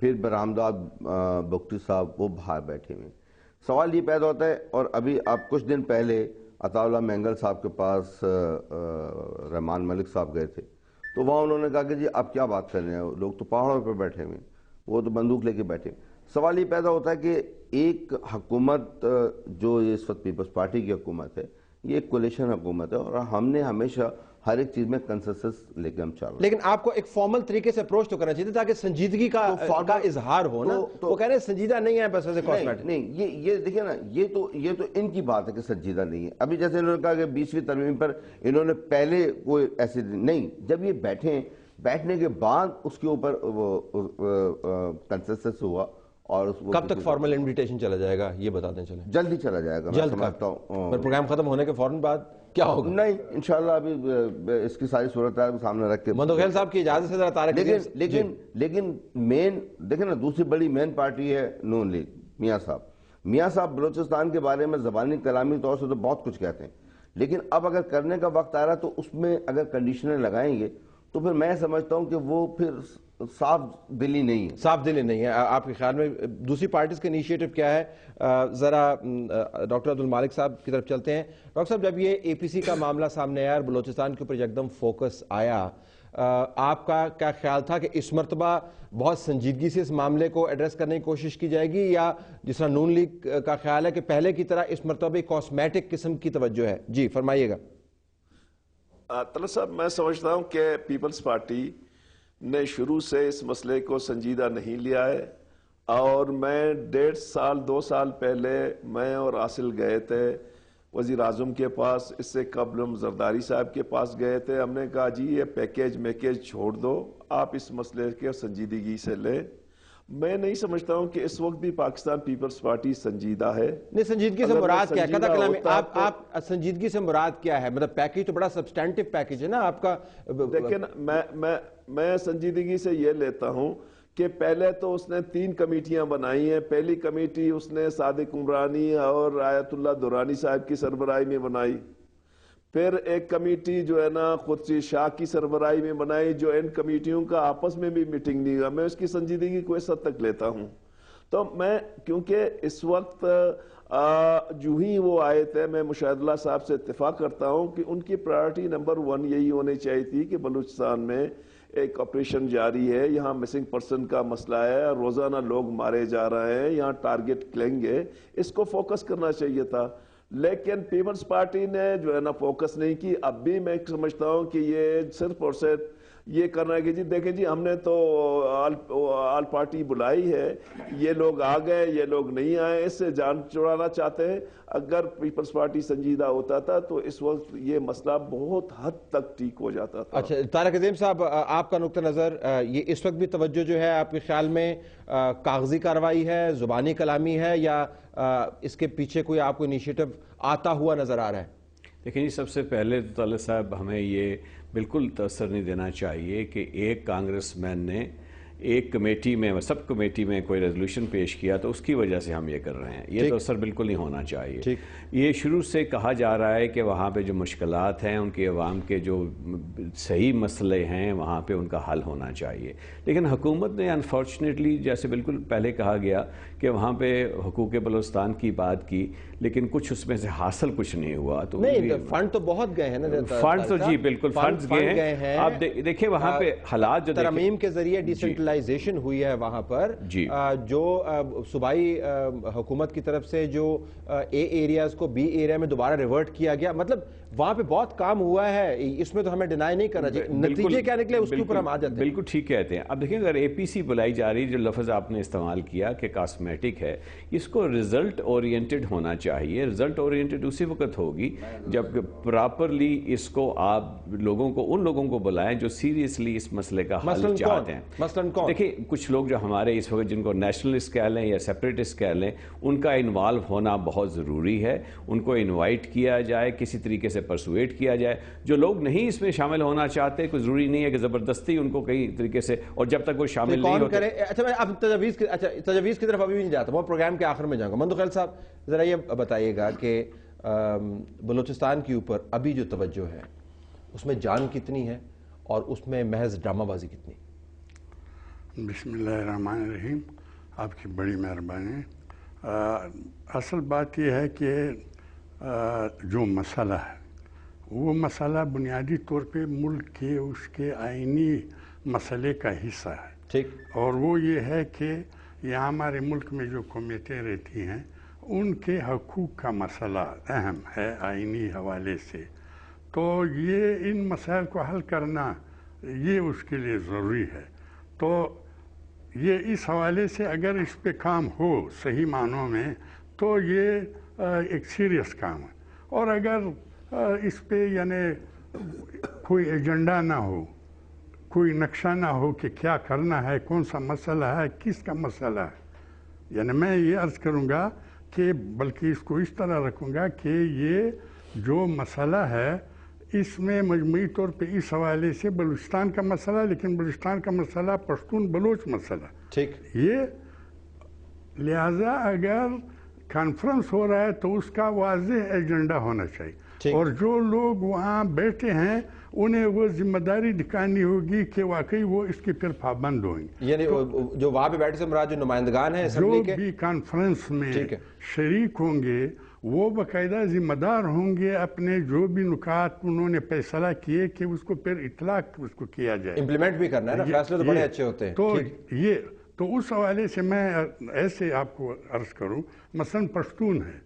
پھر برآمدات بگٹی صاحب وہ باہر بیٹھے ہوئے. سوال یہ پیدا ہوتا ہے، اور ابھی آپ کچھ دن پہلے عطا اللہ مینگل صاحب کے پاس رحمان ملک صاحب گئے تھے، تو وہاں انہوں نے کہا کہ جی آپ کیا بات کر رہے ہیں، لوگ تو پہاڑوں پہ بیٹھے ہوئے ہیں، وہ تو بندوق لے کے بیٹھے. سوال یہ پیدا ہوتا ہے کہ ایک حکومت جو اس وقت پیپلز پارٹی کی حکومت ہے، یہ ایک کولیشن حکومت ہے، اور ہم نے ہمیشہ ہر ایک چیز میں کنسنسس لے کے ہم چل رہے ہیں. لیکن آپ کو ایک فارمل طریقے سے اپروچ تو کرنا چاہیے تاکہ سنجیدگی کا اظہار ہو نا. وہ کہہ رہے ہیں سنجیدہ نہیں ہے بس ایسے کاسمیٹک. نہیں، یہ دیکھیں نا، یہ تو ان کی بات ہے کہ سنجیدہ نہیں ہے. ابھی جیسے انہوں نے کہا کہ 20ویں ترمیم پر انہوں نے پہلے کوئی ایسی نہیں، جب یہ بیٹھنے کے بعد اس کے اوپر کنسنسس ہوا. اور کب تک فارمل انویٹیشن چلا جائے گا یہ بتا دیں؟ چلیں جلدی چلا جائے گا، میں سمجھتا ہوں. پروگرام ختم ہونے کے فوراً بعد کیا ہوگا؟ نہیں انشاءاللہ ابھی اس کی ساری صورتحال کو سامنے رکھ کے مندوخیل صاحب کی اجازت سے ذرا طارق لیکن مین دیکھیں نا، دوسری بڑی مین پارٹی ہے نون لیگ. میاں صاحب بلوچستان کے بارے میں زبانی کلامی طور سے تو بہت کچھ کہتے ہیں، لیکن اب اگر کرنے کا وقت آ رہا تو اس میں اگر کنڈیشنیں لگائیں گے تو پھر میں سمجھتا ہوں کہ وہ پھر صاف دلی نہیں ہے. صاف دلی نہیں ہے آپ کے خیال میں. دوسری پارٹیز کا انیشیٹو کیا ہے؟ ذرا ڈاکٹر عبدالمالک صاحب کی طرف چلتے ہیں. ڈاکٹر صاحب، جب یہ اے پی سی کا معاملہ سامنے آیا اور بلوچستان کے اوپر یکدم فوکس آیا، آپ کا کیا خیال تھا کہ اس مرتبہ بہت سنجیدگی سے اس معاملے کو ایڈریس کرنے کی کوشش کی جائے گی، یا جس طرح نون لیگ کا خیال ہے کہ پہلے کی طرح اس مرتبہ کاسمیٹک قسم کی توجہ ہے؟ جی فرمائیے گا. طلعت صاحب، میں سمجھتا ہوں کہ پیپلز پارٹی نے شروع سے اس مسئلے کو سنجیدہ نہیں لیا ہے، اور میں 2 سال پہلے میں اور عاصل گئے تھے وزیر اعظم کے پاس. اس سے قبل ہم زرداری صاحب کے پاس گئے تھے. ہم نے کہا جی یہ پیکیج چھوڑ دو، آپ اس مسئلے کے سنجیدگی سے لیں. میں نہیں سمجھتا ہوں کہ اس وقت بھی پاکستان پیپلز پارٹی سنجیدہ ہے. نہیں، سنجیدگی سے مراد کیا ہے؟ قطع کلامی آپ سنجیدگی سے مراد کیا ہے؟ مطلب پیکیج تو بڑا سبسٹینٹیو پیکیج ہے نا آپ کا. دیکھیں میں سنجیدگی سے یہ لیتا ہوں کہ پہلے تو اس نے 3 کمیٹیاں بنائی ہیں. پہلی کمیٹی اس نے صادق عمرانی اور آیت اللہ دورانی صاحب کی سربراہی میں بنائی. پھر ایک کمیٹی جو ہے نا قدسی شاہ کی سربراہی میں بنائی، جو ان کمیٹیوں کا آپس میں بھی میٹنگ نہیں ہوا. میں اس کی سنجیدگی کو اس حد تک لیتا ہوں. تو میں کیونکہ اس وقت جو ہی وہ آئے تھے، میں مشاہد اللہ صاحب سے اتفاق کرتا ہوں کہ ان کی پرائرٹی نمبر 1 یہی ہونی چاہیے تھی کہ بلوچستان میں ایک آپریشن جاری ہے، یہاں مسنگ پرسن کا مسئلہ ہے، روزانہ لوگ مارے جا رہے ہیں، یہاں ٹارگٹ کلیں گے، اس کو فوکس کرنا چاہیے تھا. لیکن پیپلز پارٹی نے جو ہے نا فوکس نہیں کی. اب بھی میں سمجھتا ہوں کہ یہ صرف اور صرف یہ کرنا ہے کہ جی دیکھیں جی ہم نے تو آل پارٹی بلائی ہے، یہ لوگ آ گئے، یہ لوگ نہیں آئے، اس سے جان چھڑانا چاہتے ہیں. اگر پیپلز پارٹی سنجیدہ ہوتا تھا تو اس وقت یہ مسئلہ بہت حد تک ٹھیک ہو جاتا تھا. اچھا طارق عظیم صاحب، آپ کا نقطہ نظر، یہ اس وقت بھی توجہ جو ہے آپ کے خیال میں کاغذی کارروائی ہے، زبانی کلامی ہے، یا اس کے پیچھے کوئی آپ کو انیشیٹو آتا ہوا نظر آ رہا ہے؟ دیکھیں جی، سب سے پہلے تو طلعت صاحب ہمیں یہ بالکل تاثر نہیں دینا چاہیے کہ ایک کانگریس مین نے ایک کمیٹی میں سب کمیٹی میں کوئی ریزولوشن پیش کیا تو اس کی وجہ سے ہم یہ کر رہے ہیں. یہ تو اثر بالکل نہیں ہونا چاہیے. یہ شروع سے کہا جا رہا ہے کہ وہاں پہ جو مشکلات ہیں، ان کے عوام کے جو صحیح مسئلے ہیں وہاں پہ ان کا حل ہونا چاہیے. لیکن حکومت نے انفارچونیٹلی، جیسے بالکل پہلے کہا گیا کہ وہاں پہ حقوق بلوچستان کی بات کی، لیکن کچھ اس میں سے حاصل کچھ نہیں ہوا. تو نہیں، فنڈ تو بہت گئے ہیں نا. فنڈ تو جی بالکل فنڈز گئے ہیں. آپ دیکھیں وہاں پہ حالات جو ترمیم کے ذریعے ڈیسنٹرلائزیشن ہوئی ہے وہاں پر، جو صوبائی حکومت کی طرف سے جو اے ایریاز کو بی ایریا میں دوبارہ ریورٹ کیا گیا، مطلب وہاں پہ بہت کام ہوا ہے. اس میں تو ہمیں ڈینائی نہیں کرنا چاہیے. نتیجے کیا نکلے اس کے اوپر ہم آ جاتے ہیں. بالکل ٹھیک کہتے ہیں. اب دیکھیں اگر اے پی سی بلائی جا رہی، جو لفظ آپ نے استعمال کیا کہ کاسمیٹک ہے، اس کو رزلٹ اورینٹڈ ہونا چاہیے. رزلٹ اورینٹڈ اسی وقت ہوگی جب پراپرلی اس کو آپ لوگوں کو، ان لوگوں کو بلائیں جو سیریسلی اس مسئلے کا حل چاہتے ہیں. مثلاً کون؟ دیکھیں کچھ لوگ جو ہمارے اس وقت جن کو نیشنلسٹ کہہ لیں یا سیپریٹسٹ کہہ لیں، ان کا انوالو ہونا بہت ضروری ہے. ان کو انوائٹ کیا جائے، کسی طریقے سے پرسویٹ کیا جائے. جو لوگ نہیں اس میں شامل ہونا چاہتے، کوئی ضروری نہیں ہے کہ زبردستی ان کو کئی طریقے سے، اور جب تک وہ شامل نہیں ہوتے. اچھا میں اب تجویز کی طرف ابھی بھی نہیں جاتا، وہ پروگرام کے آخر میں جاؤں گا. مندوخیل صاحب ذرا یہ بتائیے گا کہ بلوچستان کے اوپر ابھی جو توجہ ہے اس میں جان کتنی ہے اور اس میں محض ڈرامہ بازی کتنی؟ بسم اللہ الرحمن الرحیم. آپ کی بڑی مہربانی. اصل بات یہ ہے کہ جو مسئلہ ہے وہ مسئلہ بنیادی طور پہ ملک کے اس کے آئینی مسئلے کا حصہ ہے. ٹھیک. اور وہ یہ ہے کہ یہاں ہمارے ملک میں جو قومیتیں رہتی ہیں ان کے حقوق کا مسئلہ اہم ہے آئینی حوالے سے. تو یہ ان مسائل کو حل کرنا یہ اس کے لیے ضروری ہے. تو یہ اس حوالے سے اگر اس پہ کام ہو صحیح معنوں میں تو یہ ایک سیریس کام ہے. اور اگر اس پہ یعنی کوئی ایجنڈا نہ ہو، کوئی نقشہ نہ ہو کہ کیا کرنا ہے، کون سا مسئلہ ہے، کس کا مسئلہ ہے، یعنی میں یہ عرض کروں گا کہ بلکہ اس کو اس طرح رکھوں گا کہ یہ جو مسئلہ ہے اس میں مجموعی طور پہ اس حوالے سے بلوچستان کا مسئلہ، لیکن بلوچستان کا مسئلہ پشتون بلوچ مسئلہ. ٹھیک. یہ لہذا اگر کانفرنس ہو رہا ہے تو اس کا واضح ایجنڈا ہونا چاہیے. اور جو لوگ وہاں بیٹھے ہیں انہیں وہ ذمہ داری دکھانی ہوگی کہ واقعی وہ اس کے پھر پابند ہوئیں گے. یعنی جو وہاں پہ بیٹھے سے مراد جو نمائندگان ہیں جو بھی کانفرنس میں شریک ہوں گے وہ باقاعدہ ذمہ دار ہوں گے اپنے جو بھی نکات انہوں نے فیصلہ کیے کہ اس کو پھر اطلاق اس کو کیا جائے. امپلیمنٹ بھی کرنا ہے نا، فیصلے تو بڑے اچھے ہوتے ہیں. تو اس حوالے سے میں ایسے آپ کو عرض کروں، مثلا پشتون ہے،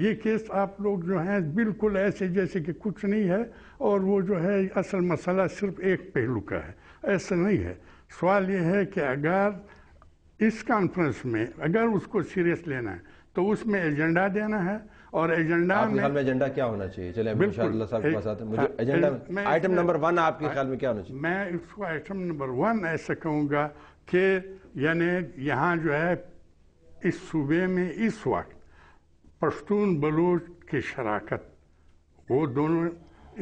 یہ کیس آپ لوگ جو ہیں بالکل ایسے جیسے کہ کچھ نہیں ہے اور وہ جو ہے اصل مسئلہ صرف ایک پہلو کا ہے. ایسا نہیں ہے. سوال یہ ہے کہ اگر اس کانفرنس میں اگر اس کو سیریس لینا ہے تو اس میں ایجنڈا دینا ہے. اور ایجنڈا آپ کے خیال میں ایجنڈا کیا ہونا چاہیے؟ چلیں انشاء اللہ صاحب کے پاس آتے ہیں. مجھے ایجنڈا آئٹم نمبر 1 آپ کے خیال میں کیا ہونا چاہیے؟ میں اس کو آئٹم نمبر 1 ایسا کہوں گا کہ یعنی یہاں جو ہے اس صوبے میں اس وقت پشتون بلوچ کی شراکت وہ دونوں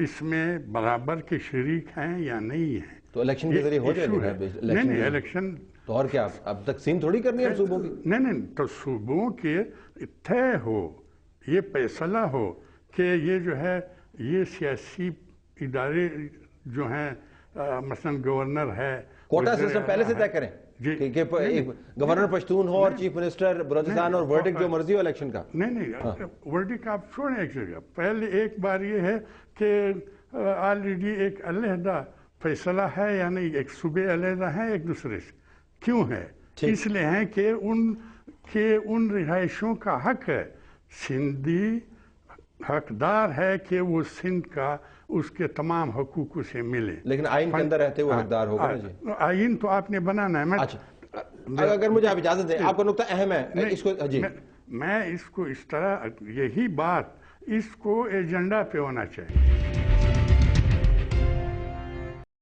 اس میں برابر کے شریک ہیں یا نہیں ہیں. تو الیکشن کے ذریعے ہو جائے گا؟ نہیں الیکشن تو اور کیا اب تقسیم تھوڑی کرنی ہے صوبوں کی؟ نہیں تو صوبوں کے طے ہو، یہ فیصلہ ہو کہ یہ جو ہے یہ سیاسی ادارے جو ہیں مثلا گورنر ہے، کوٹا سسٹم پہلے سے طے کریں کہ گورنر پشتون ہو اور چیف منسٹر بلوچستان اور ورڈک جو مرضی ہو الیکشن کا. نہیں ورڈک آپ چھوڑیں ایک جگہ. پہلے ایک بار یہ ہے کہ آلریڈی ایک علیحدہ فیصلہ ہے، یعنی ایک صوبے علیحدہ ہیں ایک دوسرے سے. کیوں ہے؟ اس لیے ہیں کہ ان رہائشوں کا حق ہے. سندھی حقدار ہے کہ وہ سندھ کا اس کے تمام حقوق سے ملے. لیکن آئین کے اندر رہتے وہ حقدار ہوگا نا جی. آئین تو آپ نے بنانا ہے. اگر مجھے آپ اجازت دیں، آپ کا نقطہ اہم ہے اس کو. جی میں اس کو اس طرح یہی بات اس کو ایجنڈا پہ ہونا چاہیے.